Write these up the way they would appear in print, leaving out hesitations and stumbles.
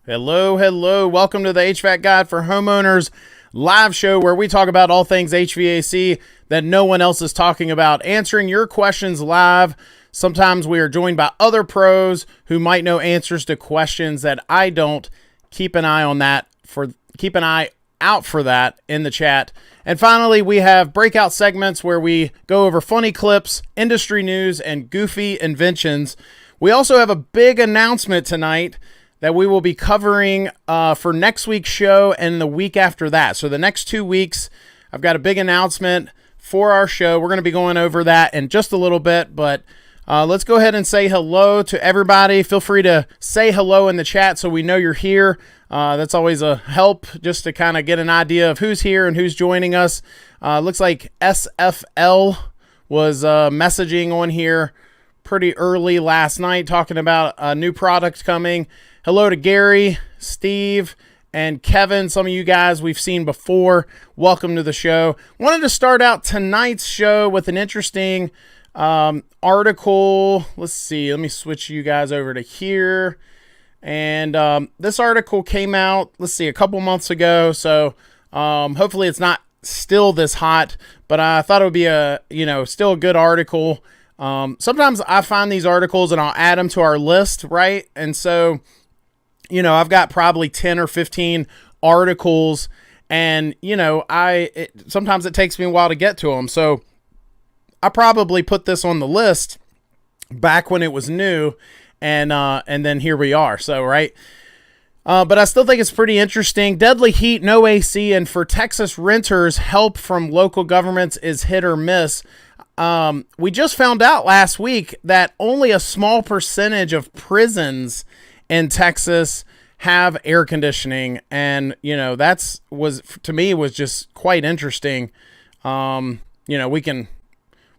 Hello, hello. Welcome to the HVAC Guide for Homeowners live show where we talk about all things HVAC that no one else is talking about, answering your questions live. Sometimes we are joined by other pros who might know answers to questions that I don't. Keep an eye out for that in the chat. And finally, we have breakout segments where we go over funny clips, industry news, and goofy inventions. We also have a big announcement tonight that we will be covering for next week's show and the week after that. So the next 2 weeks, I've got a big announcement for our show. We're going to be going over that in just a little bit, but let's go ahead and say hello to everybody. Feel free to say hello in the chat so we know you're here. That's always a help just to kind of get an idea of who's here and who's joining us. Looks like SFL was messaging on here pretty early last night talking about a new product coming. Hello to Gary, Steve, and Kevin. Some of you guys we've seen before. Welcome to the show. Wanted to start out tonight's show with an interesting article. Let's see. Let me switch you guys over to here. And this article came out, let's see, a couple months ago. So hopefully it's not still this hot, but I thought it would be still a good article. Sometimes I find these articles and I'll add them to our list, right? And so I've got probably 10 or 15 articles and, sometimes it takes me a while to get to them. So I probably put this on the list back when it was new and then here we are. So, right. But I still think it's pretty interesting. Deadly heat, no AC, and for Texas renters, help from local governments is hit or miss. We just found out last week that only a small percentage of prisons in Texas have air conditioning, and to me was just quite interesting. We can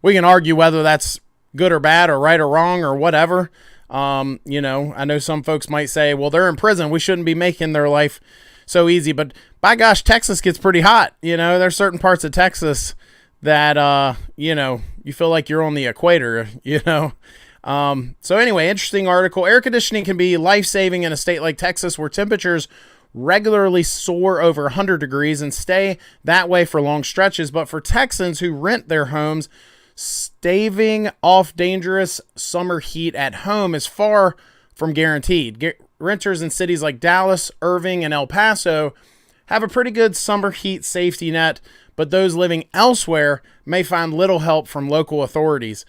argue whether that's good or bad or right or wrong or whatever. I know some folks might say, well, they're in prison, we shouldn't be making their life so easy, but by gosh, Texas gets pretty hot. There's certain parts of Texas that you feel like you're on the equator. So anyway, interesting article. Air conditioning can be life-saving in a state like Texas where temperatures regularly soar over 100 degrees and stay that way for long stretches. But for Texans who rent their homes, staving off dangerous summer heat at home is far from guaranteed. Renters in cities like Dallas, Irving, and El Paso have a pretty good summer heat safety net, but those living elsewhere may find little help from local authorities.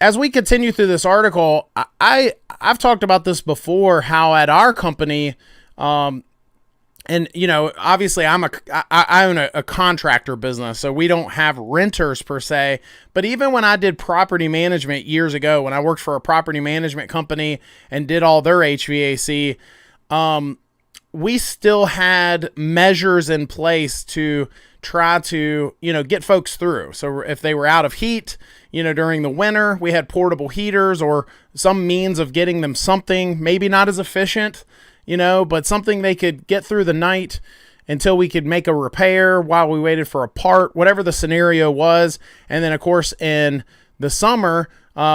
As we continue through this article, I've talked about this before, how at our company, obviously I own a contractor business, so we don't have renters per se, but even when I did property management years ago, when I worked for a property management company and did all their HVAC, we still had measures in place to try to, get folks through. So if they were out of heat, during the winter, we had portable heaters or some means of getting them something, maybe not as efficient, but something they could get through the night until we could make a repair while we waited for a part, whatever the scenario was. And then of course in the summer,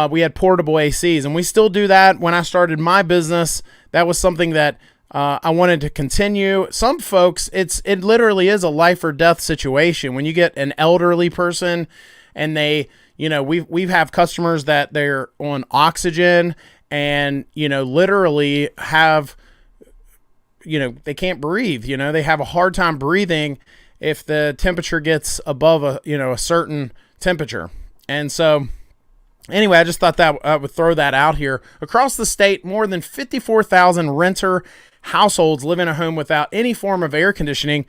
we had portable ACs, and we still do that. When I started my business, that was something that I wanted to continue. Some folks, it literally is a life or death situation. When you get an elderly person and they, we've have customers that they're on oxygen and, literally have, they can't breathe, they have a hard time breathing if the temperature gets above a certain temperature. And so anyway, I just thought that I would throw that out here. Across the state, more than 54,000 renter households live in a home without any form of air conditioning.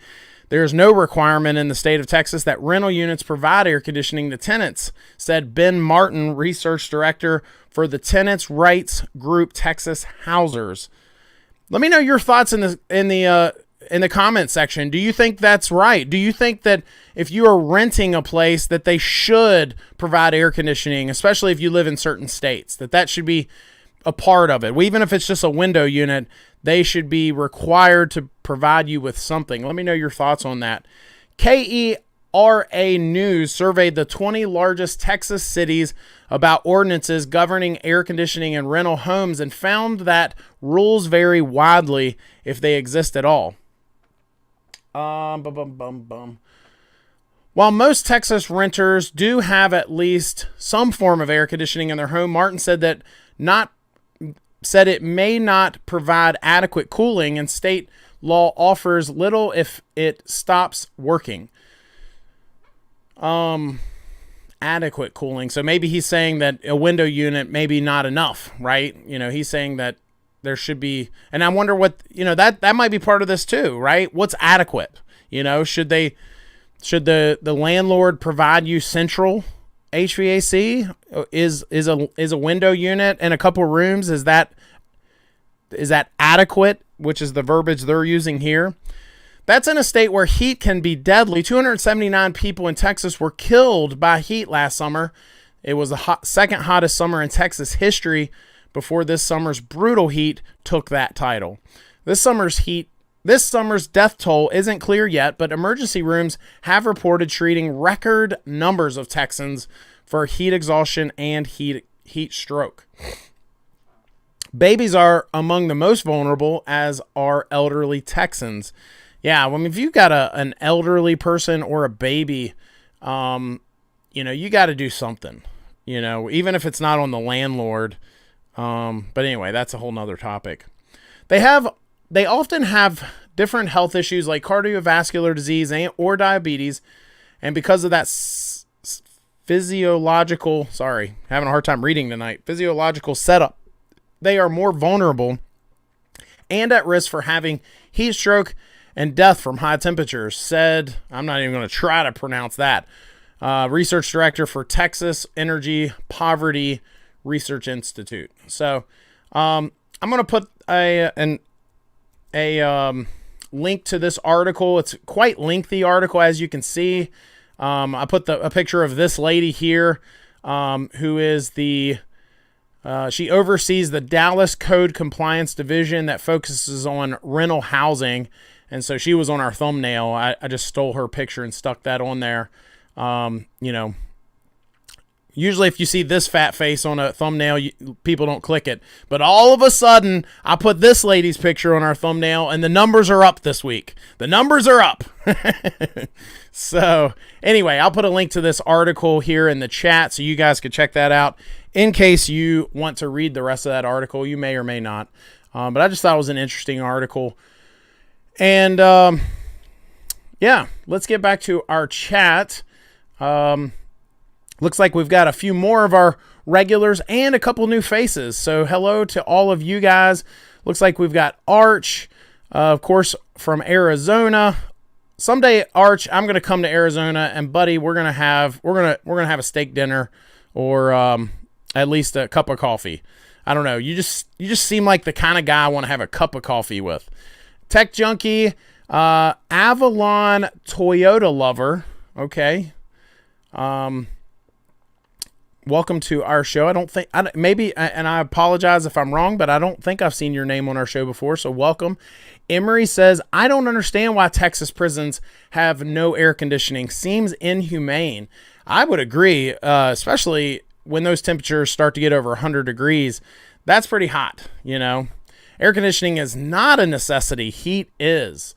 There is no requirement in the state of Texas that rental units provide air conditioning to tenants, said Ben Martin, research director for the Tenants' Rights Group Texas Housers. Let me know your thoughts in the comment section. Do you think that's right? Do you think that if you are renting a place that they should provide air conditioning, especially if you live in certain states, that should be a part of it? Well, even if it's just a window unit, they should be required to provide you with something. Let me know your thoughts on that. KE RA News surveyed the 20 largest Texas cities about ordinances governing air conditioning in rental homes and found that rules vary widely if they exist at all. While most Texas renters do have at least some form of air conditioning in their home, Martin said it may not provide adequate cooling, and state law offers little if it stops working. Adequate cooling. So maybe he's saying that a window unit may be not enough, right? He's saying that there should be, and I wonder what, that might be part of this too, right? What's adequate? Should the landlord provide you central HVAC? Is a window unit and a couple rooms, is that adequate, which is the verbiage they're using here? That's in a state where heat can be deadly. 279 people in Texas were killed by heat last summer. It was the second hottest summer in Texas history before this summer's brutal heat took that title. This summer's death toll isn't clear yet, but emergency rooms have reported treating record numbers of Texans for heat exhaustion and heat stroke. Babies are among the most vulnerable, as are elderly Texans. Yeah, if you've got an elderly person or a baby, you got to do something, even if it's not on the landlord. But anyway, that's a whole nother topic. They often have different health issues like cardiovascular disease or diabetes. And because of that physiological setup, they are more vulnerable and at risk for having heat stroke and death from high temperatures, said, I'm not even going to try to pronounce that, research director for Texas Energy Poverty Research Institute. So I'm going to put a link to this article. It's quite lengthy article, as you can see. I put a picture of this lady here, who is she oversees the Dallas Code Compliance Division that focuses on rental housing. And so she was on our thumbnail. I just stole her picture and stuck that on there. Usually if you see this fat face on a thumbnail, people don't click it. But all of a sudden, I put this lady's picture on our thumbnail, and the numbers are up this week. The numbers are up. So anyway, I'll put a link to this article here in the chat so you guys can check that out. In case you want to read the rest of that article, you may or may not. But I just thought it was an interesting article. And let's get back to our chat. Looks like we've got a few more of our regulars and a couple new faces. So hello to all of you guys. Looks like we've got Arch, of course, from Arizona. Someday, Arch, I'm going to come to Arizona, and buddy, we're going to have a steak dinner, or at least a cup of coffee. I don't know. You just seem like the kind of guy I want to have a cup of coffee with. Tech Junkie, Avalon Toyota Lover. Okay. Welcome to our show. And I apologize if I'm wrong, but I don't think I've seen your name on our show before, so welcome. Emery says, I don't understand why Texas prisons have no air conditioning. Seems inhumane. I would agree, especially when those temperatures start to get over 100 degrees. That's pretty hot, Air conditioning is not a necessity. Heat is.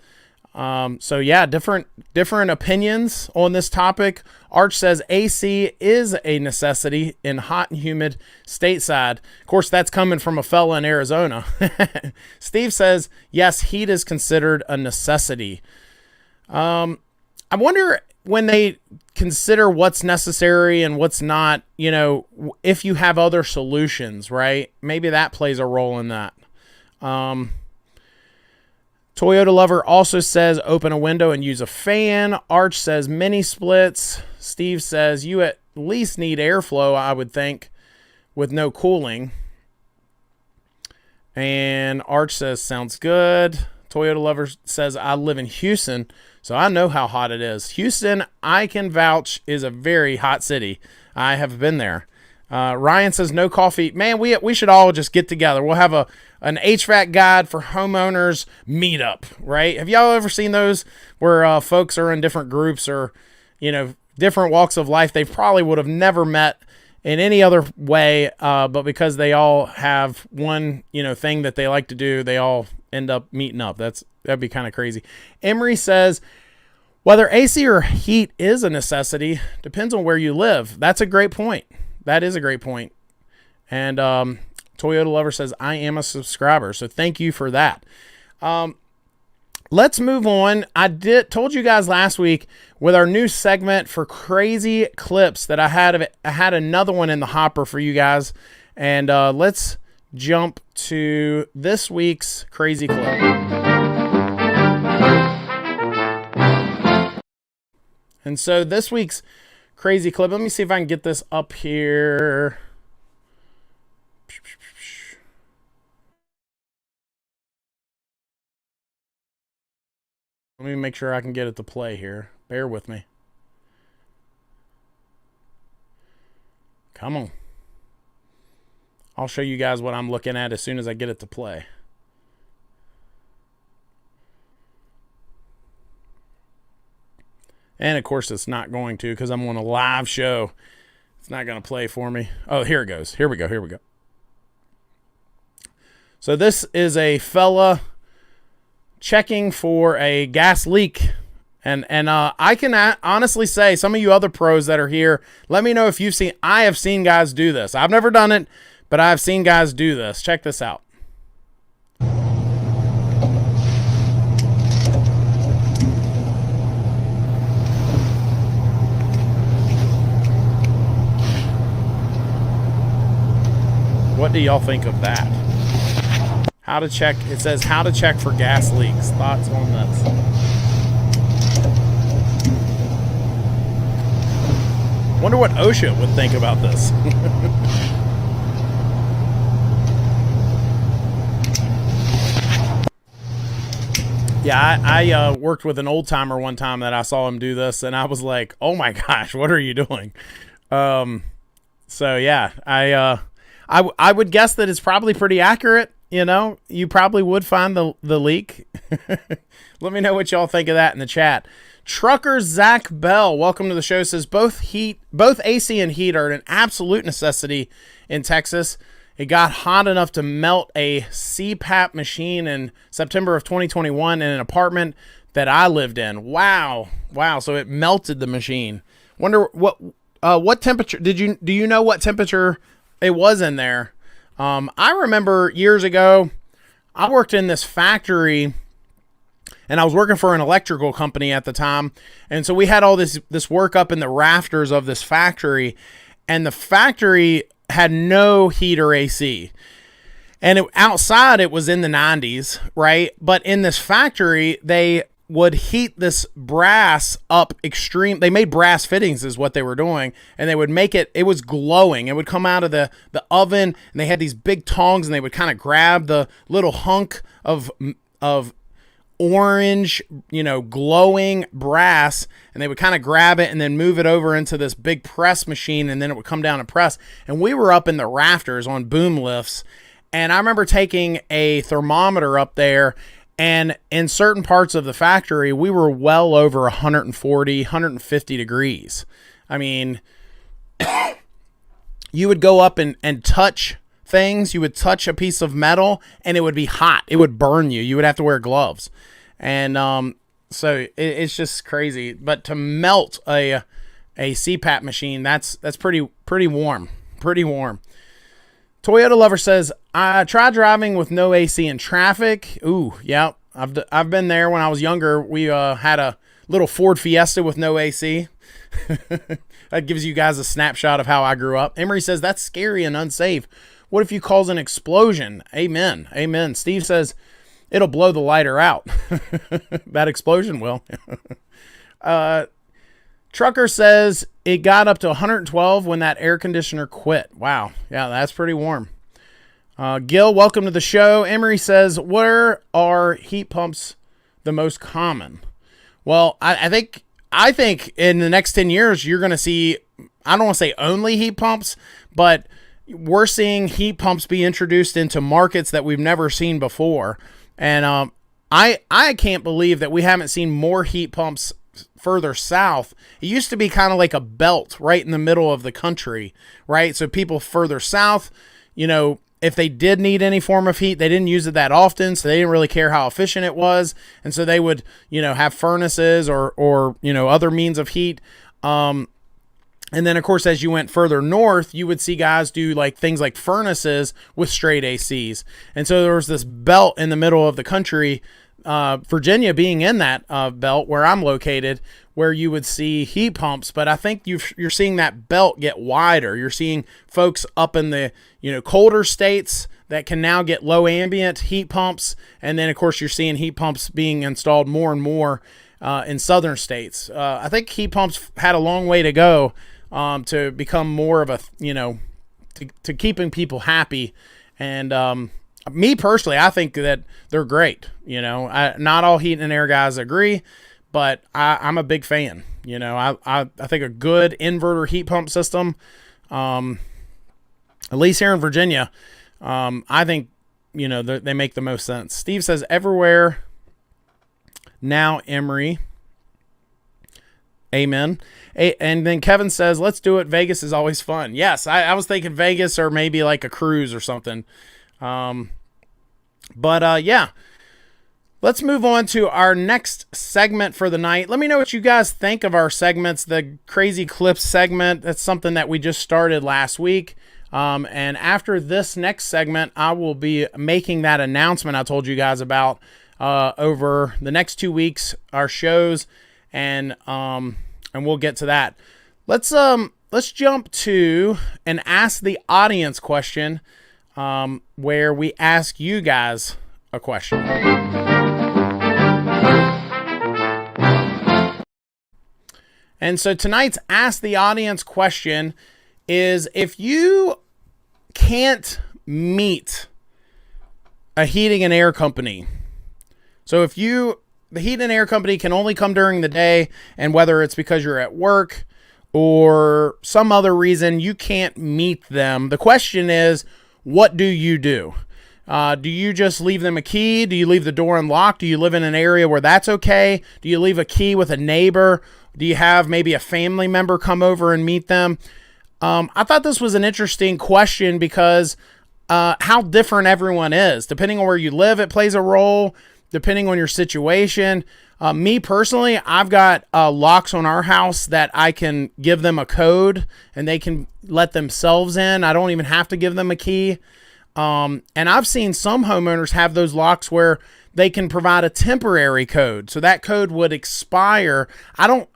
So yeah, different opinions on this topic. Arch says AC is a necessity in hot and humid stateside. Of course, that's coming from a fella in Arizona. Steve says, yes, heat is considered a necessity. I wonder when they consider what's necessary and what's not, if you have other solutions, right? Maybe that plays a role in that. Toyota Lover also says open a window and use a fan. Arch says mini splits. Steve says you at least need airflow, I would think, with no cooling. And Arch says sounds good. Toyota Lover says I live in Houston, so I know how hot it is. Houston, I can vouch, is a very hot city. I have been there. Ryan says no coffee. Man, we should all just get together. We'll have an HVAC guide for homeowners meetup, right? Have y'all ever seen those where folks are in different groups, or different walks of life. They probably would have never met in any other way, but because they all have one, thing that they like to do, they all end up meeting up. That'd be kind of crazy. Emery says, whether AC or heat is a necessity depends on where you live. That's a great point. That is a great point. And Toyota Lover says, I am a subscriber, so thank you for that. Let's move on. I told you guys last week with our new segment for crazy clips that I had another one in the hopper for you guys. And let's jump to this week's crazy clip. And so this week's crazy clip, let me see if I can get this up here. Let me make sure I can get it to play here. Bear with me. Come on. I'll show you guys what I'm looking at as soon as I get it to play. And of course it's not going to, because I'm on a live show. It's not going to play for me. Oh, here it goes. Here we go. Here we go. So this is a fella checking for a gas leak. And I can honestly say, some of you other pros that are here, let me know if you've seen. I have seen guys do this. I've never done it, but I've seen guys do this. Check this out. What do y'all think of that? How to check, it says how to check for gas leaks. Thoughts on this? Wonder what OSHA would think about this. Yeah, I worked with an old timer one time that I saw him do this, and I was like, oh my gosh, what are you doing? So yeah, I would guess that it's probably pretty accurate. You probably would find the leak. Let me know what y'all think of that in the chat. Trucker Zach Bell, welcome to the show, says both AC and heat are an absolute necessity in Texas. It got hot enough to melt a CPAP machine in September of 2021 in an apartment that I lived in. Wow. So it melted the machine. Wonder what temperature do you know what temperature it was in there? I remember years ago, I worked in this factory, and I was working for an electrical company at the time. And so we had all this work up in the rafters of this factory, and the factory had no heat or AC. And outside it was in the 90s, right? But in this factory, they would heat this brass up extreme. They made brass fittings is what they were doing. And they would make it was glowing. It would come out of the oven, and they had these big tongs, and they would kind of grab the little hunk of orange, glowing brass, and they would kind of grab it and then move it over into this big press machine, and then it would come down and press. And we were up in the rafters on boom lifts. And I remember taking a thermometer up there, and in certain parts of the factory, we were well over 140, 150 degrees. I mean, you would go up and touch things. You would touch a piece of metal, and it would be hot. It would burn you. You would have to wear gloves. And so it's just crazy. But to melt a CPAP machine, that's pretty warm. Pretty warm. Toyota Lover says, I tried driving with no AC in traffic. Ooh, yeah, I've been there. When I was younger, we had a little Ford Fiesta with no AC. That gives you guys a snapshot of how I grew up. Emery says, that's scary and unsafe. What if you cause an explosion? Amen. Amen. Steve says, it'll blow the lighter out. That explosion will. Trucker says it got up to 112 when that air conditioner quit. Wow. Yeah, that's pretty warm. Gil, welcome to the show. Emery says, where are heat pumps the most common? Well, I think in the next 10 years, you're going to see, I don't want to say only heat pumps, but we're seeing heat pumps be introduced into markets that we've never seen before. And I can't believe that we haven't seen more heat pumps further south, it used to be kind of like a belt right in the middle of the country, right? So people further south, if they did need any form of heat, they didn't use it that often, so they didn't really care how efficient it was, and so they would, have furnaces or other means of heat. And then, of course, as you went further north, you would see guys do like things like furnaces with straight ACs. And so there was this belt in the middle of the country, Virginia being in that belt where I'm located, where you would see heat pumps. But I think you're seeing that belt get wider. You're seeing folks up in the colder states that can now get low ambient heat pumps. And then, of course, you're seeing heat pumps being installed more and more in southern states. I think heat pumps had a long way to go to become more of a, to keeping people happy. And me personally, I think that they're great. Not all heat and air guys agree, but I'm a big fan. I think a good inverter heat pump system, at least here in Virginia, I think, they make the most sense. Steve says everywhere now, Emery. Amen. And then Kevin says, let's do it. Vegas is always fun. Yes, I was thinking Vegas or maybe like a cruise or something. Yeah. Let's move on to our next segment for the night. Let me know what you guys think of our segments. The Crazy Clips segment, that's something that we just started last week. And after this next segment, I will be making that announcement I told you guys about over the next 2 weeks, our shows, and we'll get to that. Let's jump to an Ask the Audience question, where we ask you guys a question. And so tonight's Ask the Audience question is, if you can't meet a heating and air company, so if the heat and air company can only come during the day, and whether it's because you're at work or some other reason you can't meet them, the question is, what do you do? Do you just leave them a key? Do you leave the door unlocked? Do you live in an area where that's okay? Do you leave a key with a neighbor? Do you have maybe a family member come over and meet them? I thought this was an interesting question because how different everyone is. Depending on where you live, it plays a role. Depending on your situation. Me personally, I've got locks on our house that I can give them a code and they can let themselves in. I don't even have to give them a key. And I've seen some homeowners have those locks where they can provide a temporary code. So that code would expire. I don't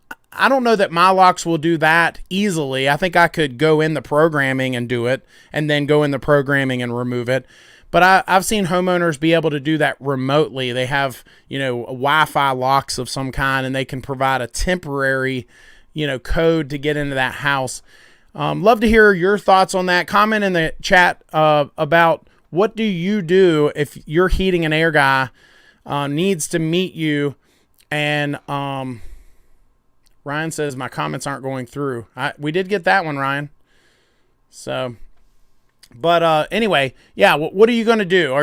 know that my locks will do that easily. I think I could go in the programming and do it, and then go in the programming and remove it. But I've seen homeowners be able to do that remotely. They have, Wi-Fi locks of some kind, and they can provide a temporary, code to get into that house. Love to hear your thoughts on that. Comment in the chat about what do you do if your heating and air guy needs to meet you. And Ryan says my comments aren't going through. We did get that one, Ryan. So... But anyway, yeah, what are you going to do?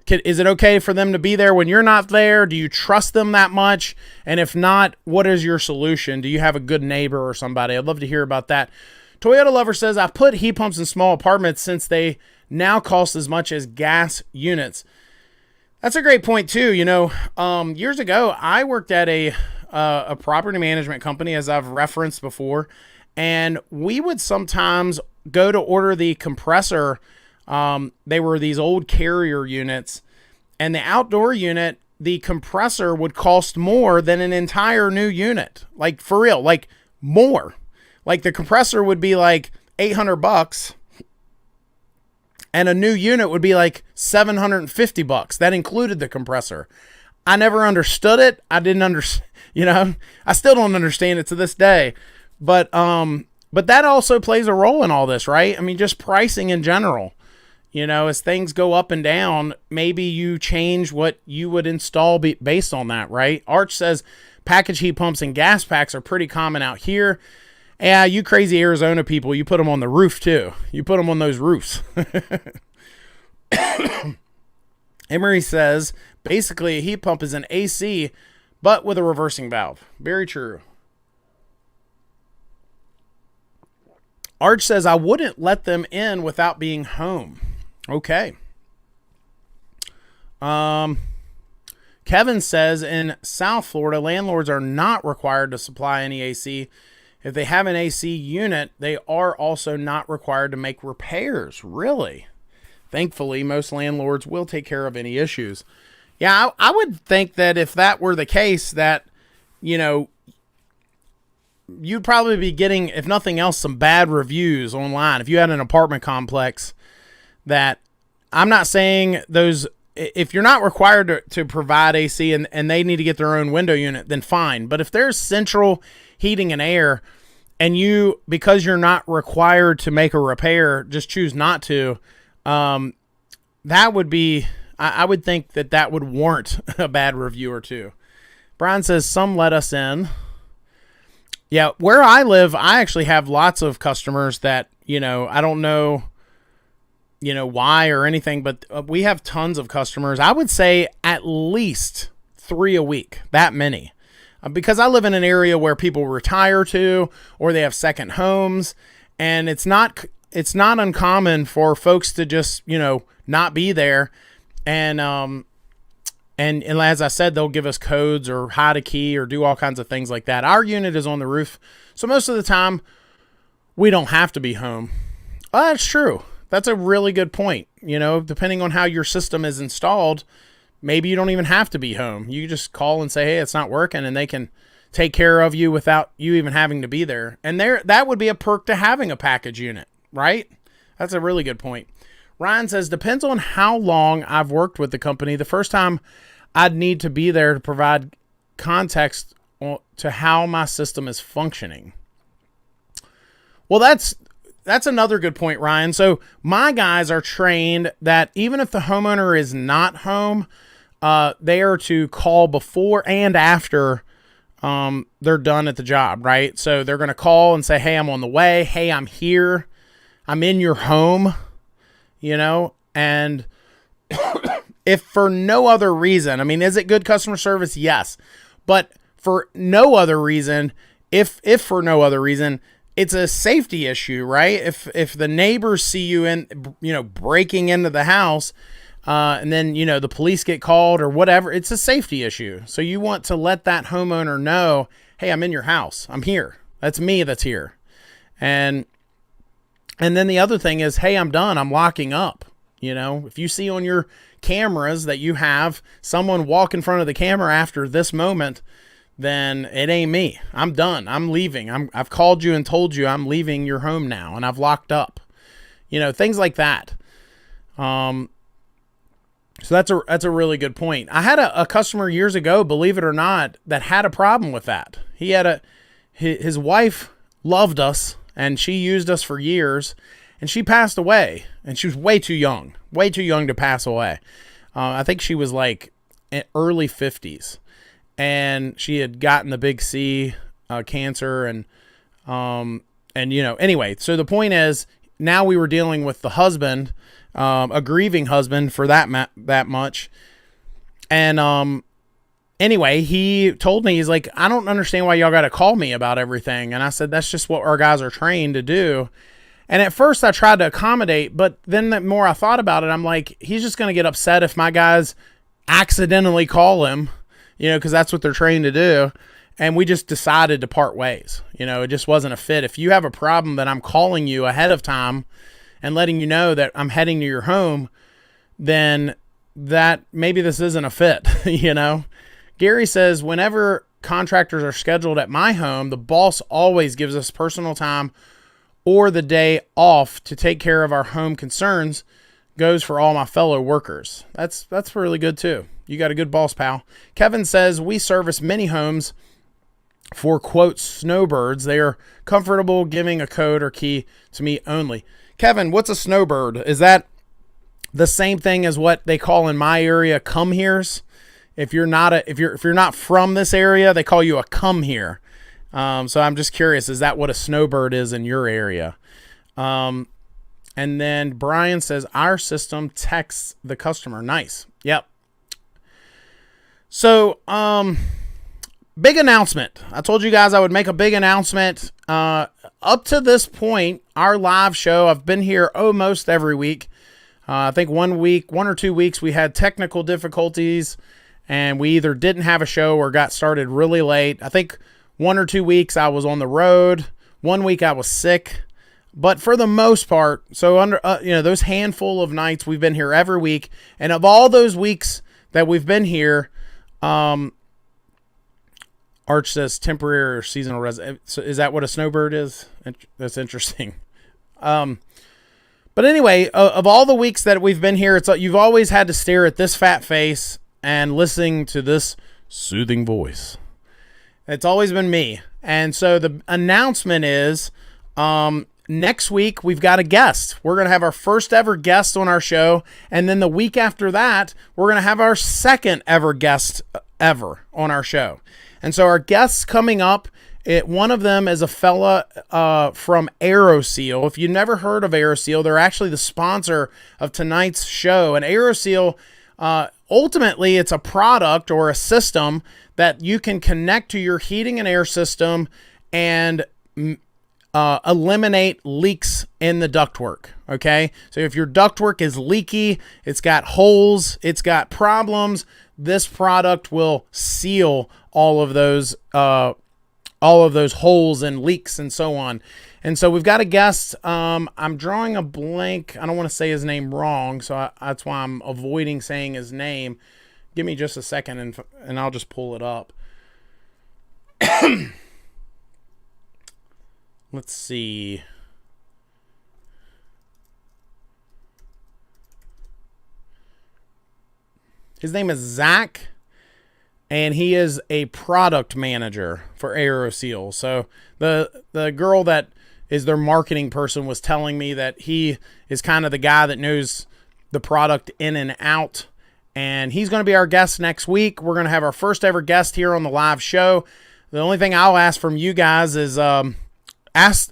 Is it okay for them to be there when you're not there? Do you trust them that much? And if not, what is your solution? Do you have a good neighbor or somebody? I'd love to hear about that. Toyota Lover says, I put heat pumps in small apartments since they now cost as much as gas units. That's a great point too. Years ago, I worked at a property management company, as I've referenced before, and we would sometimes go to order the compressor. They were these old Carrier units, and the outdoor unit, the compressor would cost more than an entire new unit. Like, for real, like more. Like, the compressor would be like $800 and a new unit would be like $750. That included the compressor. I never understood it. I didn't understand, I still don't understand it to this day. But that also plays a role in all this, right? I mean, just pricing in general. As things go up and down, maybe you change what you would install based on that, right? Arch says package heat pumps and gas packs are pretty common out here. Yeah, you crazy Arizona people, you put them on the roof too. You put them on those roofs. Emery says, basically a heat pump is an AC, but with a reversing valve. Very true. Arch says, I wouldn't let them in without being home. Okay. Kevin says, in South Florida, landlords are not required to supply any AC. If they have an AC unit, they are also not required to make repairs. Really? Thankfully, most landlords will take care of any issues. Yeah, I would think that if that were the case, that, you know, you'd probably be getting, if nothing else, some bad reviews online. If you had an apartment complex that, I'm not saying those, if you're not required to provide AC and they need to get their own window unit, then fine. But if there's central heating and air and you, because you're not required to make a repair, just choose not to, that would be, I would think that would warrant a bad review or two. Brian says, some let us in. Yeah, where I live, I actually have lots of customers that, you know, I don't know, you know, why or anything, but we have tons of customers. I would say at least 3 a week, that many. Because I live in an area where people retire to, or they have second homes, and it's not uncommon for folks to just, you know, not be there. And as I said, they'll give us codes or hide a key or do all kinds of things like that. Our unit is on the roof, so most of the time we don't have to be home. Well, that's true. That's a really good point. You know, depending on how your system is installed, maybe you don't even have to be home. You just call and say, hey, it's not working, and they can take care of you without you even having to be there. And that would be a perk to having a package unit, right? That's a really good point. Ryan says, depends on how long I've worked with the company. The first time I'd need to be there to provide context to how my system is functioning. Well, that's another good point, Ryan. So my guys are trained that even if the homeowner is not home, they are to call before and after they're done at the job, right? So they're going to call and say, hey, I'm on the way. Hey, I'm here. I'm in your home. You know, and if for no other reason, I mean, is it good customer service? Yes. But for no other reason, if for no other reason, it's a safety issue, right? If the neighbors see you breaking into the house, and then, you know, the police get called or whatever, it's a safety issue. So you want to let that homeowner know, hey, I'm in your house. I'm here. That's me that's here. And then the other thing is, hey, I'm done. I'm locking up. You know, if you see on your cameras that you have someone walk in front of the camera after this moment, then it ain't me. I'm done. I'm leaving. I've called you and told you I'm leaving your home now, and I've locked up. You know, things like that. So that's a really good point. I had a customer years ago, believe it or not, that had a problem with that. His wife loved us, and she used us for years, and she passed away, and she was way too young to pass away. I think she was like early 50s, and she had gotten the big C cancer, and you know, anyway, so the point is, now we were dealing with the husband, a grieving husband for that much. And, anyway, he told me, he's like, I don't understand why y'all got to call me about everything. And I said, that's just what our guys are trained to do. And at first I tried to accommodate, but then the more I thought about it, I'm like, he's just going to get upset if my guys accidentally call him, you know, cause that's what they're trained to do. And we just decided to part ways. You know, it just wasn't a fit. If you have a problem that I'm calling you ahead of time and letting you know that I'm heading to your home, then that maybe this isn't a fit, you know? Gary says, whenever contractors are scheduled at my home, the boss always gives us personal time or the day off to take care of our home concerns. Goes for all my fellow workers. That's really good too. You got a good boss, pal. Kevin says, we service many homes for, quote, snowbirds. They are comfortable giving a code or key to me only. Kevin, what's a snowbird? Is that the same thing as what they call in my area come heres? If you're not from this area, they call you a come here. So I'm just curious, is that what a snowbird is in your area? And then Brian says, our system texts the customer. Nice. Yep. So, big announcement. I told you guys I would make a big announcement. Up to this point, our live show, I've been here almost every week. I think 1 or 2 weeks, we had technical difficulties and we either didn't have a show or got started really late. I think 1 or 2 weeks I was on the road. 1 week I was sick. But for the most part, so under those handful of nights, we've been here every week. And of all those weeks that we've been here, Arch says temporary or seasonal resident. So is that what a snowbird is? That's interesting. But anyway, of all the weeks that we've been here, you've always had to stare at this fat face and listening to this soothing voice. It's always been me. And so the announcement is, next week we've got a guest. We're going to have our first ever guest on our show. And then the week after that, we're going to have our second ever guest ever on our show. And so our guests coming up, one of them is a fella from AeroSeal. If you've never heard of AeroSeal, they're actually the sponsor of tonight's show. And AeroSeal, ultimately, it's a product or a system that you can connect to your heating and air system and eliminate leaks in the ductwork. Okay, so if your ductwork is leaky, it's got holes, it's got problems, this product will seal all of those holes and leaks and so on. And so we've got a guest. I'm drawing a blank. I don't want to say his name wrong, so that's why I'm avoiding saying his name. Give me just a second, and I'll just pull it up. Let's see. His name is Hvac, and he is a product manager for AeroSeal. So the girl that is their marketing person was telling me that he is kind of the guy that knows the product in and out. And he's going to be our guest next week. We're going to have our first ever guest here on the live show. The only thing I'll ask from you guys is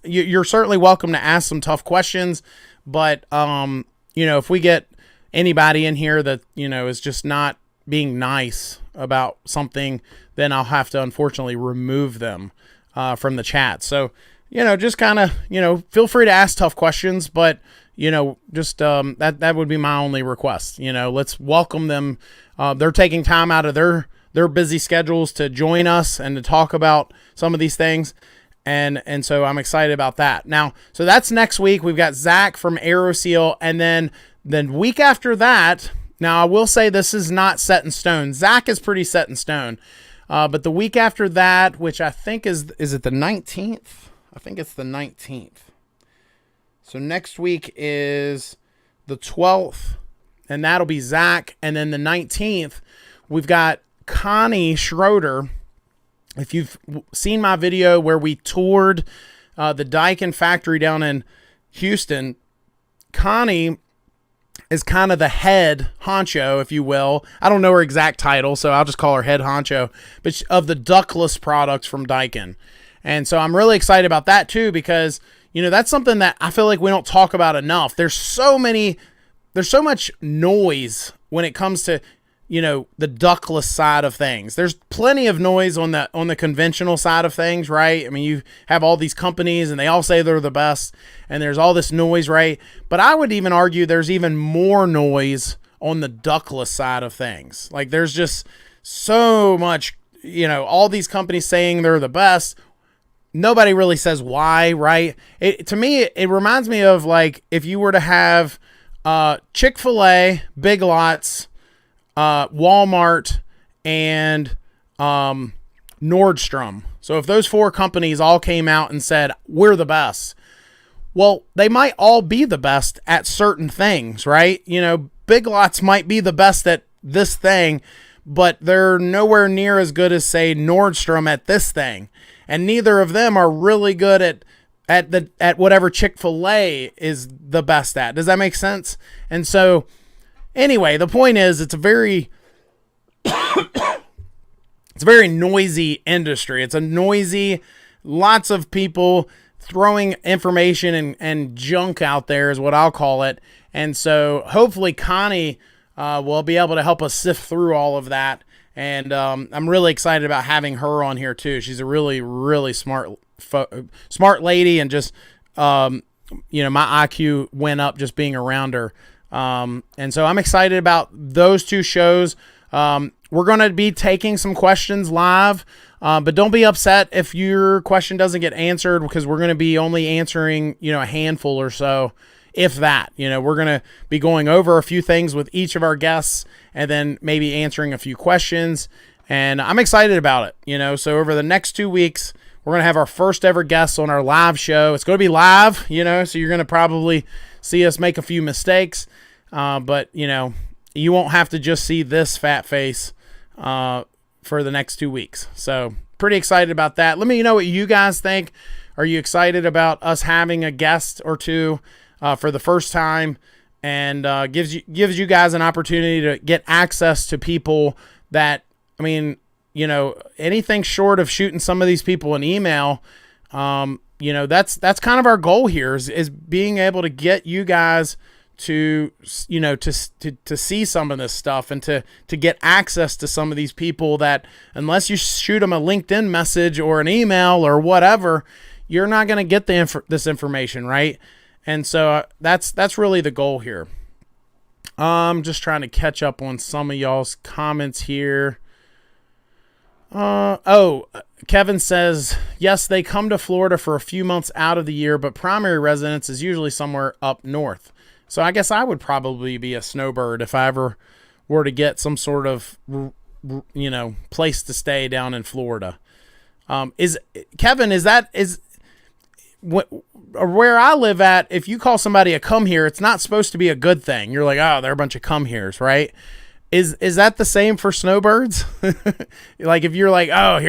you're certainly welcome to ask some tough questions. But, if we get anybody in here that, is just not being nice about something, then I'll have to unfortunately remove them from the chat. So, just kind of, feel free to ask tough questions, but, that would be my only request. Let's welcome them. They're taking time out of their busy schedules to join us and to talk about some of these things. And so I'm excited about that. Now, so that's next week. We've got Hvac from AeroSeal, and then week after that, now I will say this is not set in stone. Hvac is pretty set in stone. But the week after that, which I think is it the 19th? I think it's the 19th. So next week is the 12th, and that'll be Hvac. And then the 19th, we've got Connie Schroeder. If you've seen my video where we toured the Daikin factory down in Houston, Connie is kind of the head honcho, if you will. I don't know her exact title, so I'll just call her head honcho, but of the ductless products from Daikin. And so I'm really excited about that too, because, that's something that I feel like we don't talk about enough. There's so much noise when it comes to, the ductless side of things. There's plenty of noise on the conventional side of things, right? I mean, you have all these companies and they all say they're the best, and there's all this noise, right? But I would even argue there's even more noise on the ductless side of things. Like, there's just so much, all these companies saying they're the best. Nobody really says why, right? To me, it reminds me of like if you were to have Chick-fil-A, Big Lots, Walmart, and Nordstrom. So if those four companies all came out and said, we're the best, well, they might all be the best at certain things, right? Big Lots might be the best at this thing, but they're nowhere near as good as, say, Nordstrom at this thing. And neither of them are really good at whatever Chick-fil-A is the best at. Does that make sense? And so anyway, the point is it's a very noisy industry. It's a noisy, lots of people throwing information and junk out there is what I'll call it. And so hopefully Connie will be able to help us sift through all of that. And I'm really excited about having her on here too. She's a really, really smart lady, and just my IQ went up just being around her. And so I'm excited about those two shows. We're going to be taking some questions live, but don't be upset if your question doesn't get answered, because we're going to be only answering, a handful or so, if that. We're going to be going over a few things with each of our guests and then maybe answering a few questions. And I'm excited about it, So over the next 2 weeks, we're going to have our first ever guests on our live show. It's going to be live, so you're going to probably see us make a few mistakes. But, you won't have to just see this fat face for the next 2 weeks. So pretty excited about that. Let me know what you guys think. Are you excited about us having a guest or two for the first time? And gives you guys an opportunity to get access to people that, anything short of shooting some of these people an email, that's kind of our goal here is being able to get you guys to see some of this stuff, and to get access to some of these people that, unless you shoot them a LinkedIn message or an email or whatever, you're not going to get this information, right? And so that's really the goal here. I'm just trying to catch up on some of y'all's comments here. Kevin says, yes, they come to Florida for a few months out of the year, but primary residence is usually somewhere up north. So I guess I would probably be a snowbird if I ever were to get some sort of, place to stay down in Florida. Where I live at, if you call somebody a come here, it's not supposed to be a good thing. You're like, oh, they're a bunch of come heres, right? Is that the same for snowbirds? Like if you're like, oh,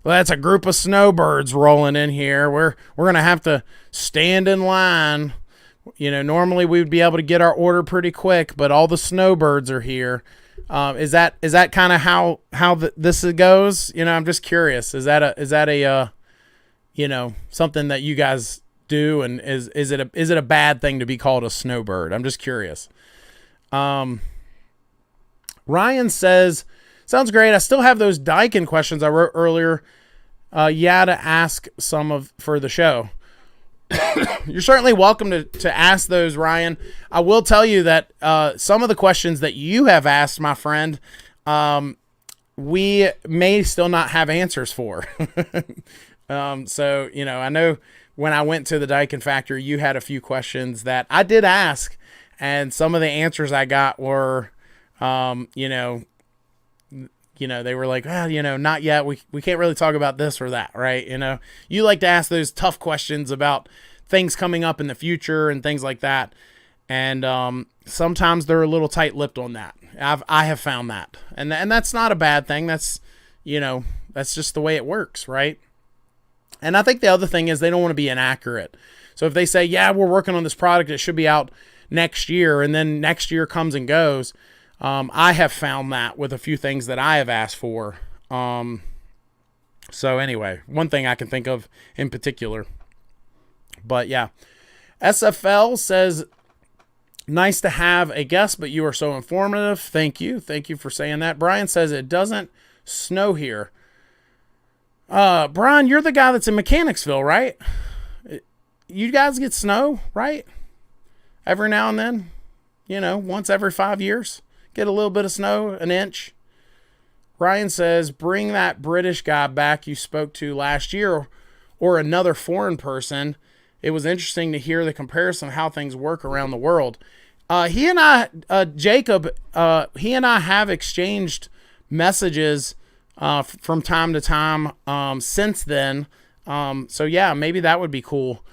that's a group of snowbirds rolling in here. We're going to have to stand in line. Normally we would be able to get our order pretty quick, but all the snowbirds are here. Is that kind of how this goes? I'm just curious. Is that a something that you guys do, and is it a bad thing to be called a snowbird? I'm just curious. Ryan says, sounds great. I still have those Daikin questions I wrote earlier. To ask for the show. You're certainly welcome to ask those, Ryan. I will tell you that some of the questions that you have asked, my friend, we may still not have answers for. So, I know when I went to the Daikin factory, you had a few questions that I did ask, and some of the answers I got were, they were like, well, not yet. We can't really talk about this or that, right? You like to ask those tough questions about things coming up in the future and things like that. And sometimes they're a little tight-lipped on that. I have found that. And that's not a bad thing. That's just the way it works, right? And I think the other thing is they don't want to be inaccurate. So if they say, yeah, we're working on this product, it should be out next year, and then next year comes and goes, I have found that with a few things that I have asked for. So anyway, one thing I can think of in particular. But yeah, SFL says, nice to have a guest, but you are so informative. Thank you. Thank you for saying that. Brian says it doesn't snow here. Brian, you're the guy that's in Mechanicsville, right? You guys get snow, right? Every now and then, once every 5 years. Get a little bit of snow, an inch. Ryan says, bring that British guy back you spoke to last year, or another foreign person. It was interesting to hear the comparison of how things work around the world. Jacob, he and I have exchanged messages from time to time since then. So yeah, maybe that would be cool.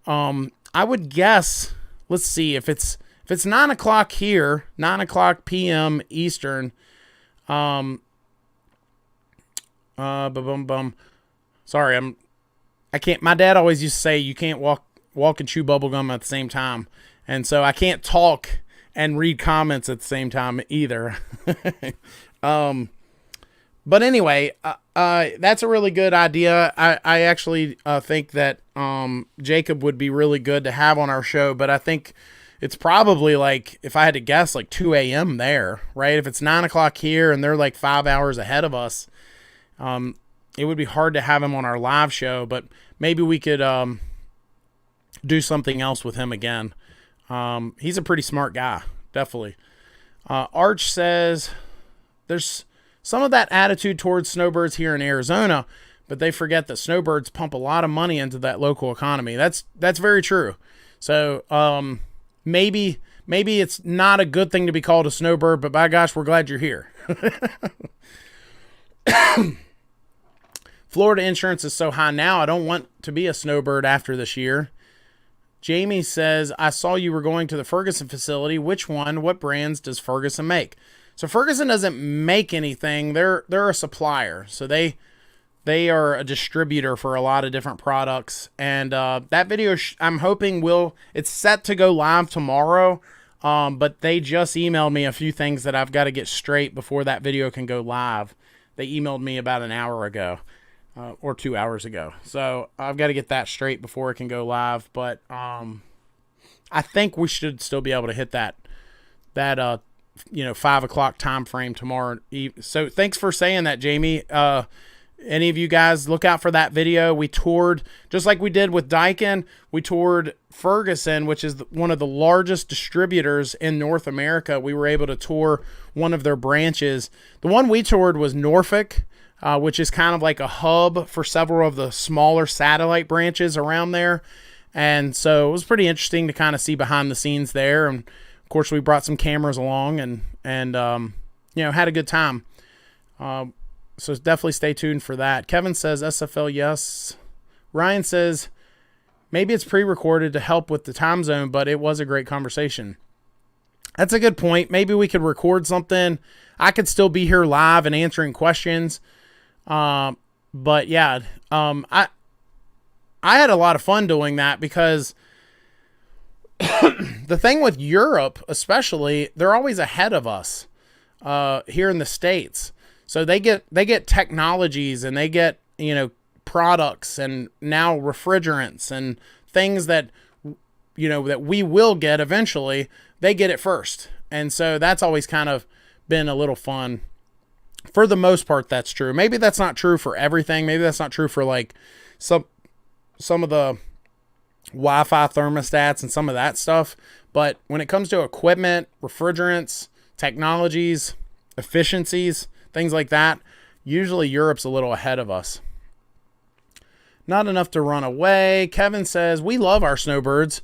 I would guess, let's see, if it's 9 o'clock here, 9 o'clock p.m. Eastern, Sorry, I can't, my dad always used to say you can't walk and chew bubble gum at the same time. And so I can't talk and read comments at the same time either. But anyway, that's a really good idea. I actually think that Jacob would be really good to have on our show, but I think it's probably like, if I had to guess, like 2 a.m. there, right? If it's 9 o'clock here and they're like 5 hours ahead of us, it would be hard to have him on our live show, but maybe we could do something else with him again. He's a pretty smart guy, definitely. Arch says there's some of that attitude towards snowbirds here in Arizona, but they forget that snowbirds pump a lot of money into that local economy. That's very true. So maybe it's not a good thing to be called a snowbird, but by gosh, we're glad you're here. Florida insurance is so high now, I don't want to be a snowbird after this year. Jamie says, I saw you were going to the Ferguson facility. Which one? What brands does Ferguson make? So Ferguson doesn't make anything. They're a supplier. So they are a distributor for a lot of different products. And that video, I'm hoping it's set to go live tomorrow. But they just emailed me a few things that I've got to get straight before that video can go live. They emailed me about an hour ago. Or 2 hours ago. So I've got to get that straight before it can go live. But I think we should still be able to hit that 5 o'clock time frame tomorrow. So thanks for saying that, Jamie. Any of you guys, look out for that video. We toured, just like we did with Daikin, we toured Ferguson, which is one of the largest distributors in North America. We were able to tour one of their branches. The one we toured was Norfolk, which is kind of like a hub for several of the smaller satellite branches around there. And so it was pretty interesting to kind of see behind the scenes there. And of course, we brought some cameras along and had a good time. So definitely stay tuned for that. Kevin says SFL, yes. Ryan says maybe it's pre-recorded to help with the time zone, but it was a great conversation. That's a good point. Maybe we could record something. I could still be here live and answering questions. But yeah, I had a lot of fun doing that because the thing with Europe, especially, they're always ahead of us, here in the States. So they get technologies and they get, products and now refrigerants and things that, that we will get eventually. They get it first. And so that's always kind of been a little fun. For the most part, that's true. Maybe that's not true for everything. Maybe that's not true for like some of the Wi-Fi thermostats and some of that stuff. But when it comes to equipment, refrigerants, technologies, efficiencies, things like that, usually Europe's a little ahead of us. Not enough to run away. Kevin says, we love our snowbirds.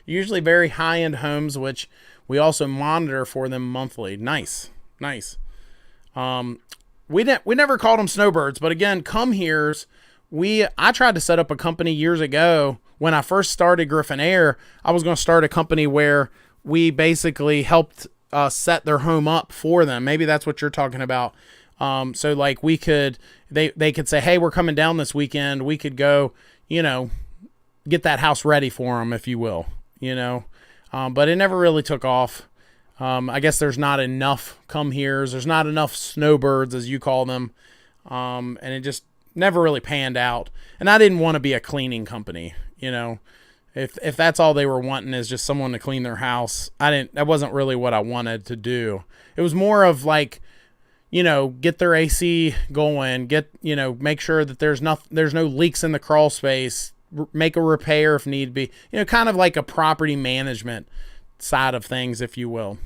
Usually very high-end homes, which we also monitor for them monthly. Nice. We never called them snowbirds, but again, come here's. I tried to set up a company years ago when I first started Griffin Air. I was going to start a company where we basically helped set their home up for them. Maybe that's what you're talking about. So like they could say, hey, we're coming down this weekend. We could go, get that house ready for them, if you will, but it never really took off. I guess there's not enough come-heres. There's not enough snowbirds, as you call them. And it just never really panned out. And I didn't want to be a cleaning company, If that's all they were wanting is just someone to clean their house, that wasn't really what I wanted to do. It was more of like, get their AC going, make sure that there's no leaks in the crawl space, make a repair if need be, kind of like a property management side of things, if you will.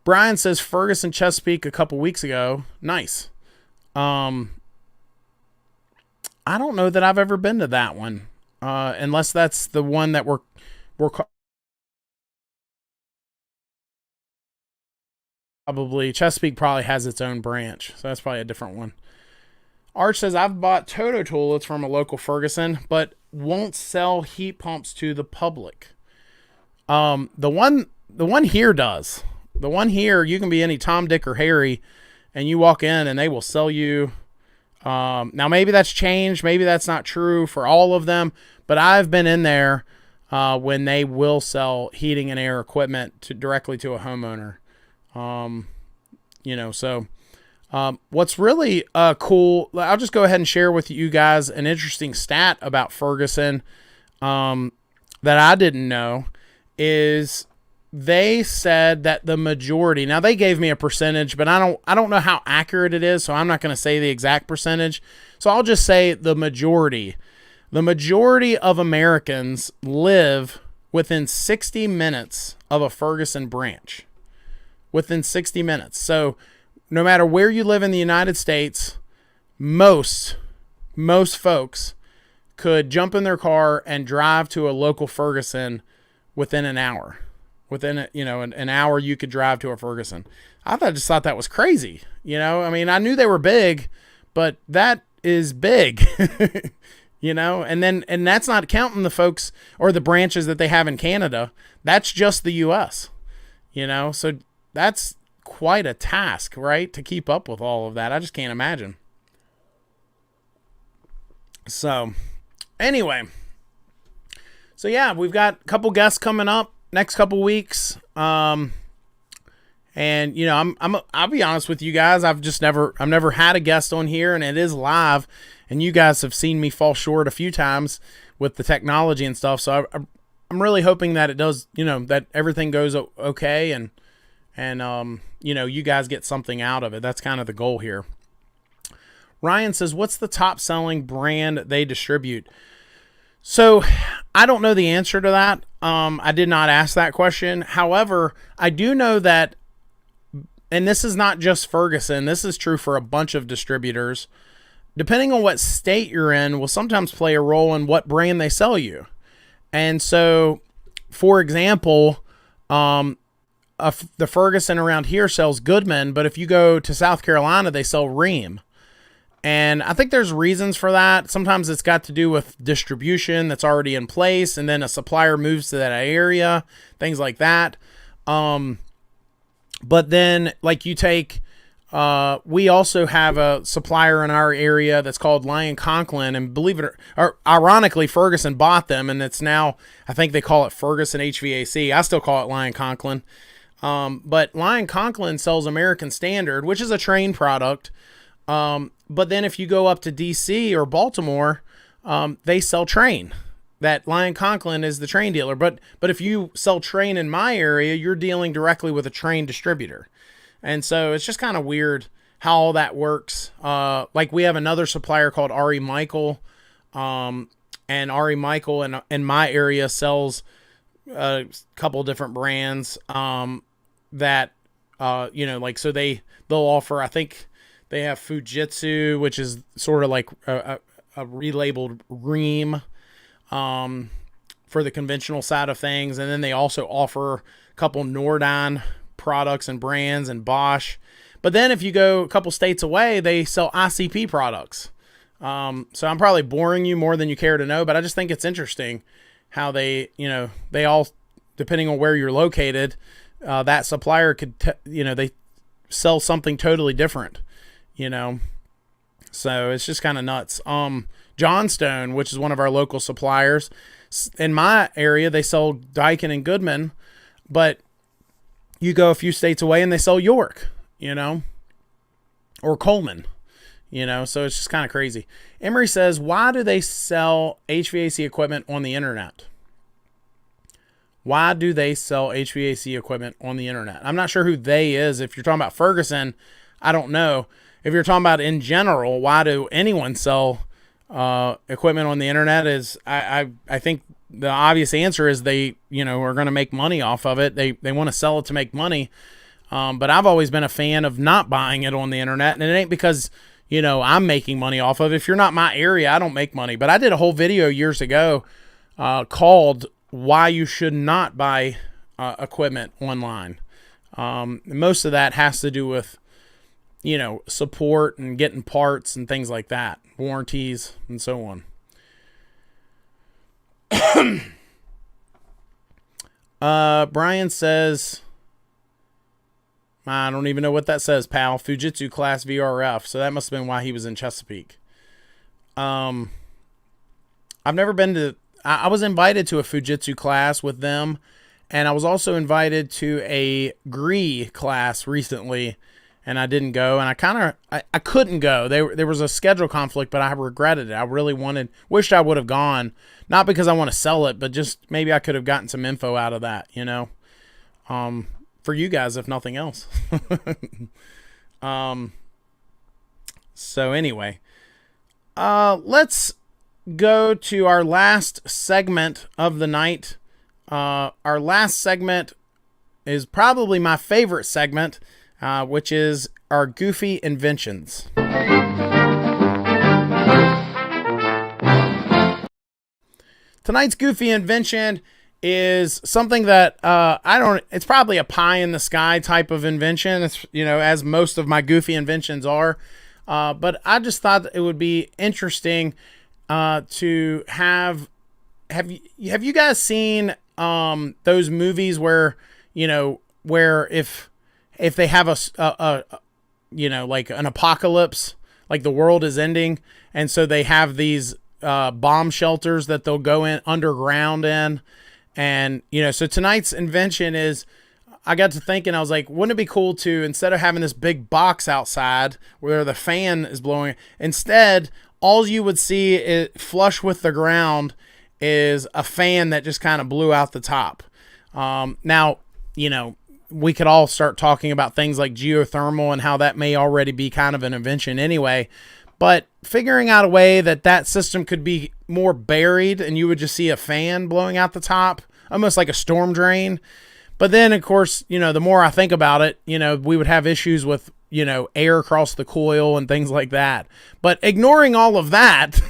Brian says Ferguson Chesapeake a couple weeks ago. Nice. I don't know that I've ever been to that one. Unless that's the one that we're probably Chesapeake probably has its own branch. So that's probably a different one. Arch says, I've bought Toto toilets from a local Ferguson, but won't sell heat pumps to the public. The one here does. The one here, you can be any Tom, Dick, or Harry, and you walk in and they will sell you. Now maybe that's changed. Maybe that's not true for all of them, but I've been in there when they will sell heating and air equipment directly to a homeowner. What's really cool, I'll just go ahead and share with you guys an interesting stat about Ferguson. that I didn't know is they said that the majority, now they gave me a percentage, but I don't know how accurate it is, so I'm not going to say the exact percentage. So I'll just say the majority. The majority of Americans live within 60 minutes of a Ferguson branch. Within 60 minutes. So no matter where you live in the United States, most folks could jump in their car and drive to a local Ferguson within an hour. Within an hour you could drive to a Ferguson. Just thought that was crazy. I mean, I knew they were big, but that is big. And that's not counting the folks or the branches that they have in Canada. That's just the US. So that's quite a task, right? To keep up with all of that. I just can't imagine. So anyway, yeah, we've got a couple guests coming up next couple weeks. And I'll be honest with you guys. I've never had a guest on here, and it is live, and you guys have seen me fall short a few times with the technology and stuff. So I'm really hoping that it does, that everything goes okay, and you guys get something out of it. That's kind of the goal here. Ryan says, what's the top selling brand they distribute? So I don't know the answer to that. I did not ask that question. However, I do know that, and this is not just Ferguson, this is true for a bunch of distributors, depending on what state you're in, will sometimes play a role in what brand they sell you. And so, for example, the Ferguson around here sells Goodman, but if you go to South Carolina, they sell Rheem. And I think there's reasons for that. Sometimes it's got to do with distribution that's already in place, and then a supplier moves to that area, things like that. But then, like, you take, we also have a supplier in our area that's called Lyon Conklin, and believe it or ironically, Ferguson bought them, and it's now, I think they call it Ferguson HVAC. I still call it Lyon Conklin. But Lyon Conklin sells American Standard, which is a Trane product. But then if you go up to DC or Baltimore, they sell Trane. That Lyon Conklin is the Trane dealer. But if you sell Trane in my area, you're dealing directly with a Trane distributor. And so it's just kind of weird how all that works. Like we have another supplier called Ari Michael. And Ari Michael in my area sells a couple different brands that, so they'll offer, I think, they have Fujitsu, which is sort of like a relabeled Rheem for the conventional side of things. And then they also offer a couple Nordyne products and brands and Bosch. But then if you go a couple states away, they sell ICP products. So I'm probably boring you more than you care to know, but I just think it's interesting how they all, depending on where you're located, that supplier could, they sell something totally different. So it's just kind of nuts. Johnstone, which is one of our local suppliers in my area, they sell Daikin and Goodman, but you go a few states away and they sell York, or Coleman, so it's just kind of crazy. Emery says, why do they sell HVAC equipment on the internet? Why do they sell HVAC equipment on the internet? I'm not sure who they is. If you're talking about Ferguson, I don't know. If you're talking about in general, why do anyone sell equipment on the internet? Is I think the obvious answer is they are going to make money off of it. They want to sell it to make money. But I've always been a fan of not buying it on the internet, and it ain't because I'm making money off of it. If you're not my area, I don't make money. But I did a whole video years ago called "Why You Should Not Buy Equipment Online." Most of that has to do with support and getting parts and things like that, warranties and so on. Brian says, I don't even know what that says, pal. Fujitsu class VRF. So that must have been why he was in Chesapeake. I've never been to, I was invited to a Fujitsu class with them. And I was also invited to a GRE class recently. and I didn't go, and I couldn't go. There was a schedule conflict, but I regretted it. I really wished I would have gone, not because I want to sell it, but just maybe I could have gotten some info out of that, for you guys, if nothing else. So anyway, let's go to our last segment of the night. Our last segment is probably my favorite segment, which is our goofy inventions. Tonight's goofy invention is something that it's probably a pie in the sky type of invention. It's, as most of my goofy inventions are. But I just thought it would be interesting to have you guys seen those movies where if they have a like an apocalypse, like the world is ending, and so they have these bomb shelters that they'll go in underground in, and so tonight's invention is, I got to thinking, I was like, wouldn't it be cool to, instead of having this big box outside where the fan is blowing, instead all you would see is flush with the ground is a fan that just kind of blew out the top. Now, we could all start talking about things like geothermal and how that may already be kind of an invention anyway, but figuring out a way that system could be more buried and you would just see a fan blowing out the top, almost like a storm drain. But then, of course, the more I think about it, we would have issues with, air across the coil and things like that. But ignoring all of that,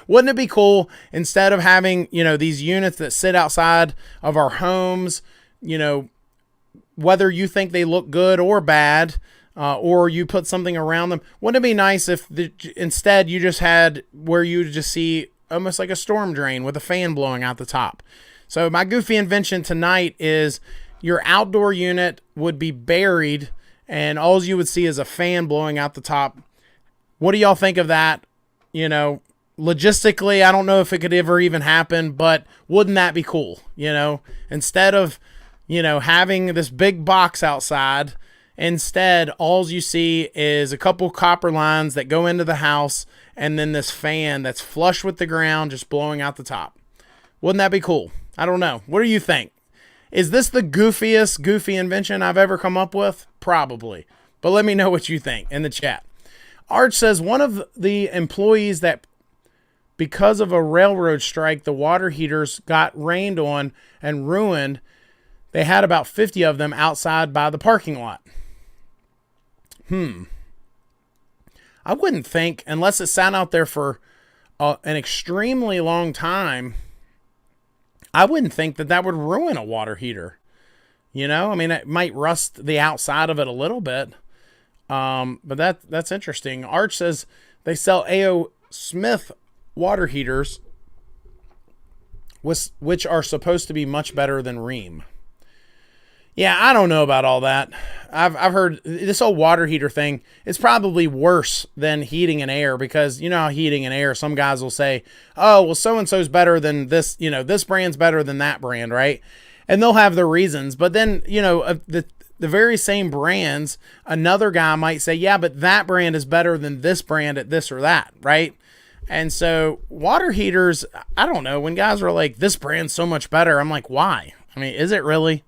wouldn't it be cool, instead of having, these units that sit outside of our homes, whether you think they look good or bad, or you put something around them, wouldn't it be nice if instead you just had where you just see almost like a storm drain with a fan blowing out the top? So my goofy invention tonight is your outdoor unit would be buried and all you would see is a fan blowing out the top. What do y'all think of that? Logistically, I don't know if it could ever even happen, but wouldn't that be cool? Instead of, having this big box outside, instead, all you see is a couple copper lines that go into the house and then this fan that's flush with the ground just blowing out the top. Wouldn't that be cool? I don't know. What do you think? Is this the goofiest goofy invention I've ever come up with? Probably. But let me know what you think in the chat. Arch says one of the employees that, because of a railroad strike, the water heaters got rained on and ruined. They had about 50 of them outside by the parking lot. I wouldn't think, unless it sat out there for an extremely long time, I wouldn't think that would ruin a water heater. It might rust the outside of it a little bit. But that's interesting. Arch says they sell A.O. Smith water heaters, which are supposed to be much better than Rheem. Yeah, I don't know about all that. I've heard this whole water heater thing, it's probably worse than heating and air, because how heating and air, some guys will say, oh, well, so-and-so's better than this, this brand's better than that brand, right? And they'll have their reasons. But then, the very same brands, another guy might say, yeah, but that brand is better than this brand at this or that, right? And so water heaters, I don't know, when guys are like, this brand's so much better, I'm like, why? Is it really?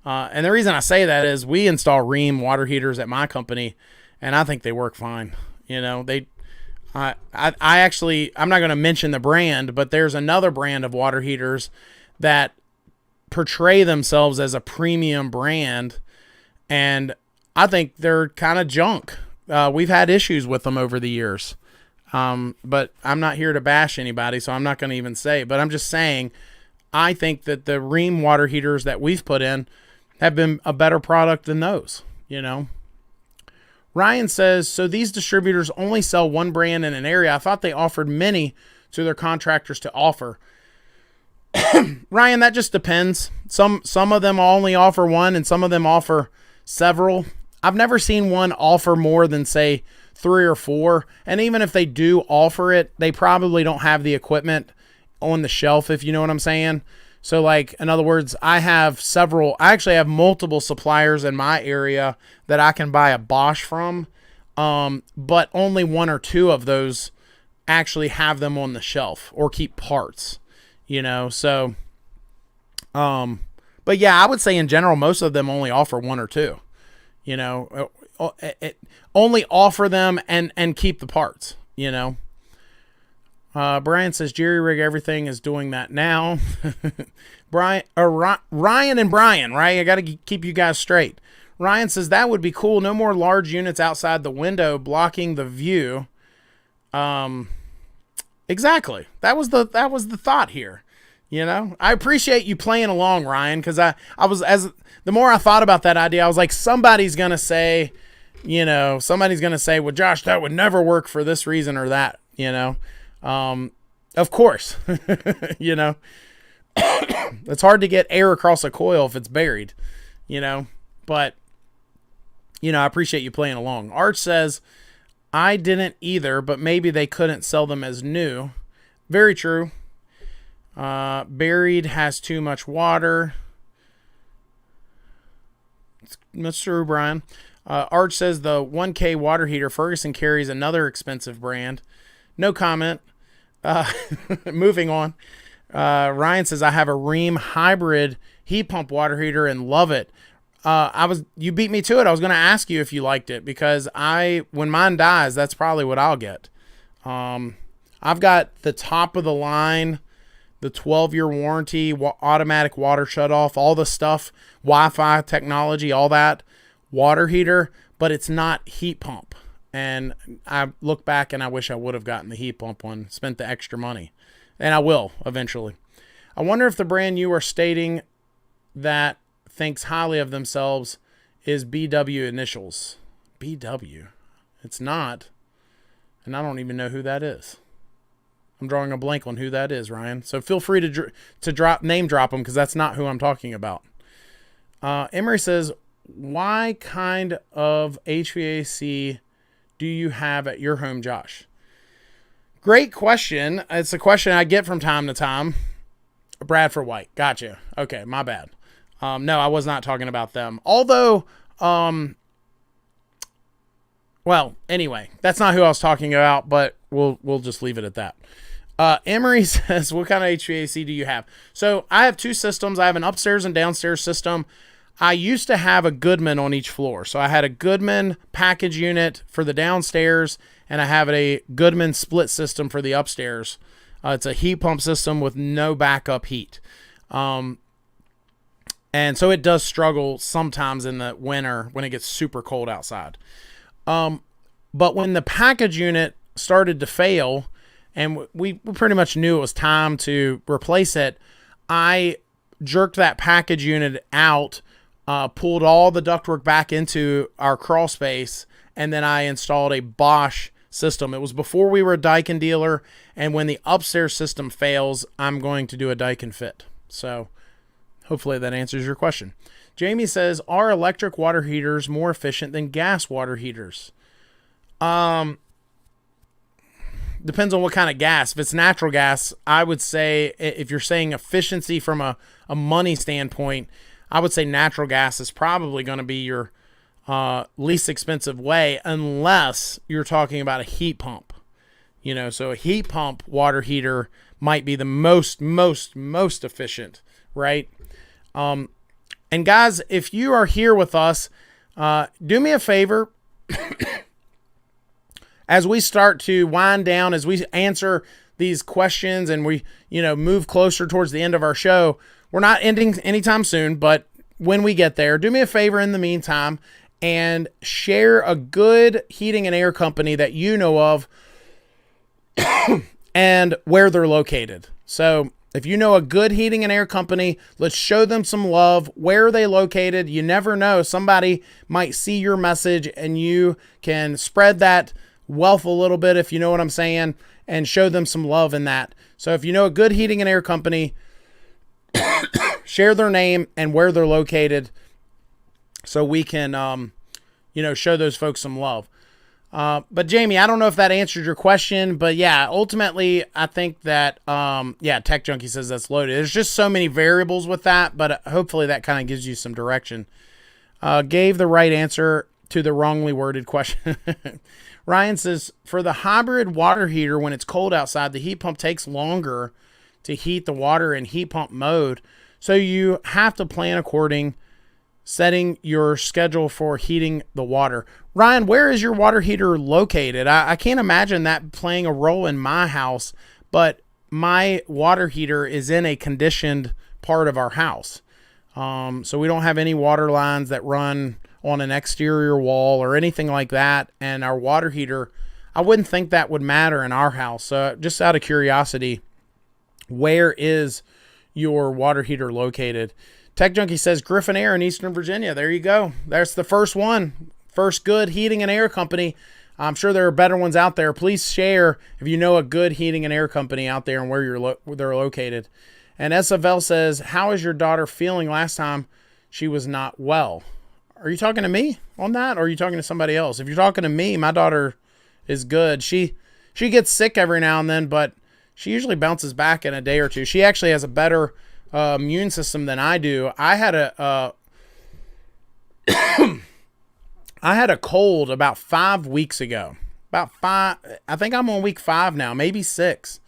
And the reason I say that is we install Rheem water heaters at my company, and I think they work fine. I actually, I'm not going to mention the brand, but there's another brand of water heaters that portray themselves as a premium brand, and I think they're kind of junk. We've had issues with them over the years, but I'm not here to bash anybody, so I'm not going to even say. But I'm just saying, I think that the Rheem water heaters that we've put in have been a better product than those, Ryan says, so these distributors only sell one brand in an area. I thought they offered many to their contractors to offer. Ryan, that just depends. Some of them only offer one, and some of them offer several. I've never seen one offer more than, say, 3 or 4. And even if they do offer it, they probably don't have the equipment on the shelf, if you know what I'm saying. So like, in other words, I actually have multiple suppliers in my area that I can buy a Bosch from. But only one or two of those actually have them on the shelf or keep parts, so, but yeah, I would say in general, most of them only offer one or two, only offer them and keep the parts, Brian says jerry rig everything is doing that now. Ryan and Brian, right? I got to keep you guys straight. Ryan says that would be cool. No more large units outside the window blocking the view. Exactly. That was the thought here. I appreciate you playing along, Ryan, because the more I thought about that idea, I was like, somebody's gonna say, well, Josh, that would never work for this reason or that. Of course, it's hard to get air across a coil if it's buried, but. I appreciate you playing along. Arch says, I didn't either, but maybe they couldn't sell them as new. Very true. Buried has too much water. That's true, Brian. Arch says the 1K water heater Ferguson carries another expensive brand. No comment. Moving on. Ryan says, I have a Rheem hybrid heat pump water heater and love it. You beat me to it. I was going to ask you if you liked it because when mine dies, that's probably what I'll get. I've got the top of the line, the 12-year warranty, automatic water shutoff, all the stuff, Wi-Fi technology, all that water heater, but it's not heat pump. And I look back and I wish I would have gotten the heat pump one, spent the extra money, and I will eventually. I wonder if the brand you are stating that thinks highly of themselves is BW initials. BW. It's not. And I don't even know who that is. I'm drawing a blank on who that is, Ryan. So feel free to name drop them because that's not who I'm talking about. Emery says, why kind of HVAC do you have at your home, Josh? Great question. It's a question I get from time to time. Bradford White. Gotcha. Okay, my bad. No, I was not talking about them. Although, well, anyway, that's not who I was talking about, but we'll just leave it at that. Emery says, what kind of HVAC do you have? So I have two systems. I have an upstairs and downstairs system. I used to have a Goodman on each floor. So I had a Goodman package unit for the downstairs, and I have a Goodman split system for the upstairs. It's a heat pump system with no backup heat. And so it does struggle sometimes in the winter when it gets super cold outside. But when the package unit started to fail and we pretty much knew it was time to replace it, I jerked that package unit out, pulled all the ductwork back into our crawl space, and then I installed a Bosch system. It was before we were a Daikin dealer, and when the upstairs system fails, I'm going to do a Daikin fit. So hopefully that answers your question. Jamie says, are electric water heaters more efficient than gas water heaters? Depends on what kind of gas. If it's natural gas, I would say, if you're saying efficiency from a money standpoint, I would say natural gas is probably going to be your least expensive way, unless you're talking about a heat pump. So a heat pump water heater might be the most efficient, right? And guys, if you are here with us, do me a favor. As we start to wind down, as we answer these questions and we, move closer towards the end of our show, we're not ending anytime soon, but when we get there, do me a favor in the meantime and share a good heating and air company that you know of and where they're located. So if you know a good heating and air company, let's show them some love. Where are they located? You never know. Somebody might see your message and you can spread that wealth a little bit, if you know what I'm saying, and show them some love in that. So if you know a good heating and air company, share their name and where they're located so we can, show those folks some love. But Jamie, I don't know if that answered your question, but yeah, ultimately I think that, yeah, Tech Junkie says that's loaded. There's just so many variables with that, but hopefully that kind of gives you some direction. Gave the right answer to the wrongly worded question. Ryan says, for the hybrid water heater, when it's cold outside, the heat pump takes longer to heat the water in heat pump mode. So you have to plan according, setting your schedule for heating the water. Ryan, where is your water heater located? I can't imagine that playing a role in my house, but my water heater is in a conditioned part of our house. So we don't have any water lines that run on an exterior wall or anything like that. And our water heater, I wouldn't think that would matter in our house. So just out of curiosity, where is your water heater located? Tech Junkie says Griffin Air in Eastern Virginia. There you go. That's the first one. First good heating and air company. I'm sure there are better ones out there. Please share if you know a good heating and air company out there and where they're located. And SFL says, how is your daughter feeling last time she was not well? Are you talking to me on that, or are you talking to somebody else? If you're talking to me, my daughter is good. She gets sick every now and then, but she usually bounces back in a day or two. She actually has a better immune system than I do. I had a cold about 5 weeks ago. I think I'm on week 5 now, maybe 6.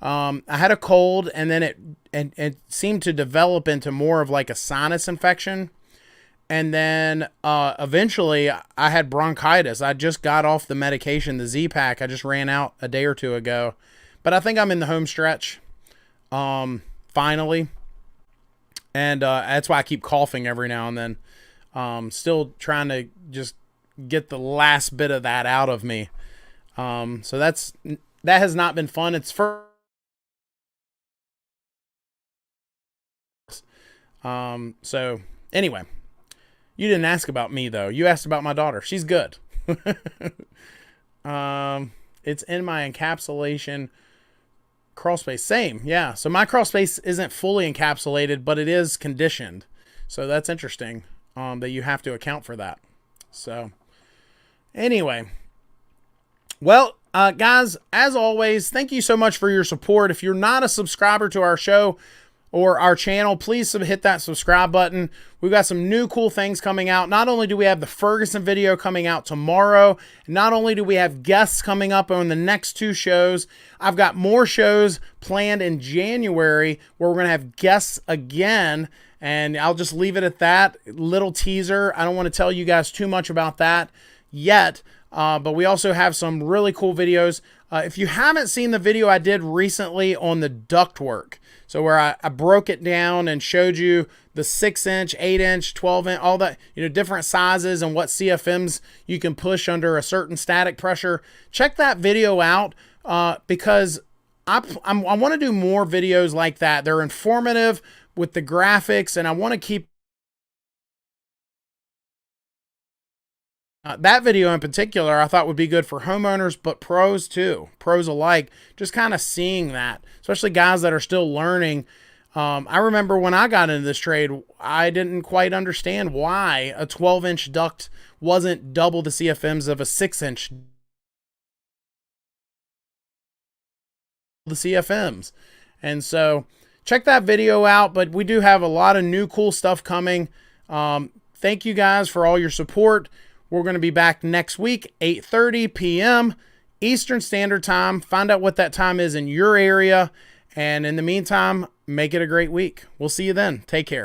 I had a cold, and then it seemed to develop into more of like a sinus infection. And then eventually I had bronchitis. I just got off the medication, the Z-Pack. I just ran out a day or two ago. But I think I'm in the home stretch, finally. And that's why I keep coughing every now and then. Still trying to just get the last bit of that out of me. So that has not been fun. It's first. So anyway, you didn't ask about me though. You asked about my daughter. She's good. It's in my encapsulation crawl space. Same. Yeah. So my crawl space isn't fully encapsulated, but it is conditioned. So that's interesting, that you have to account for that. So anyway, well, guys, as always, thank you so much for your support. If you're not a subscriber to our show or our channel, please hit that subscribe button. We've got some new cool things coming out. Not only do we have the Ferguson video coming out tomorrow, not only do we have guests coming up on the next 2 shows, I've got more shows planned in January where we're going to have guests again, and I'll just leave it at that. Little teaser. I don't want to tell you guys too much about that yet, but we also have some really cool videos. If you haven't seen the video I did recently on the ductwork, so where I broke it down and showed you the 6-inch, 8-inch, 12-inch, all that, different sizes and what CFMs you can push under a certain static pressure. Check that video out, because I want to do more videos like that. They're informative with the graphics, and I want to keep that video in particular, I thought would be good for homeowners, but pros too, pros alike, just kind of seeing that, especially guys that are still learning. I remember when I got into this trade, I didn't quite understand why a 12-inch duct wasn't double the CFMs of a 6-inch. The CFMs. And so check that video out, but we do have a lot of new cool stuff coming. Thank you guys for all your support. We're going to be back next week, 8:30 p.m. Eastern Standard Time. Find out what that time is in your area. And in the meantime, make it a great week. We'll see you then. Take care.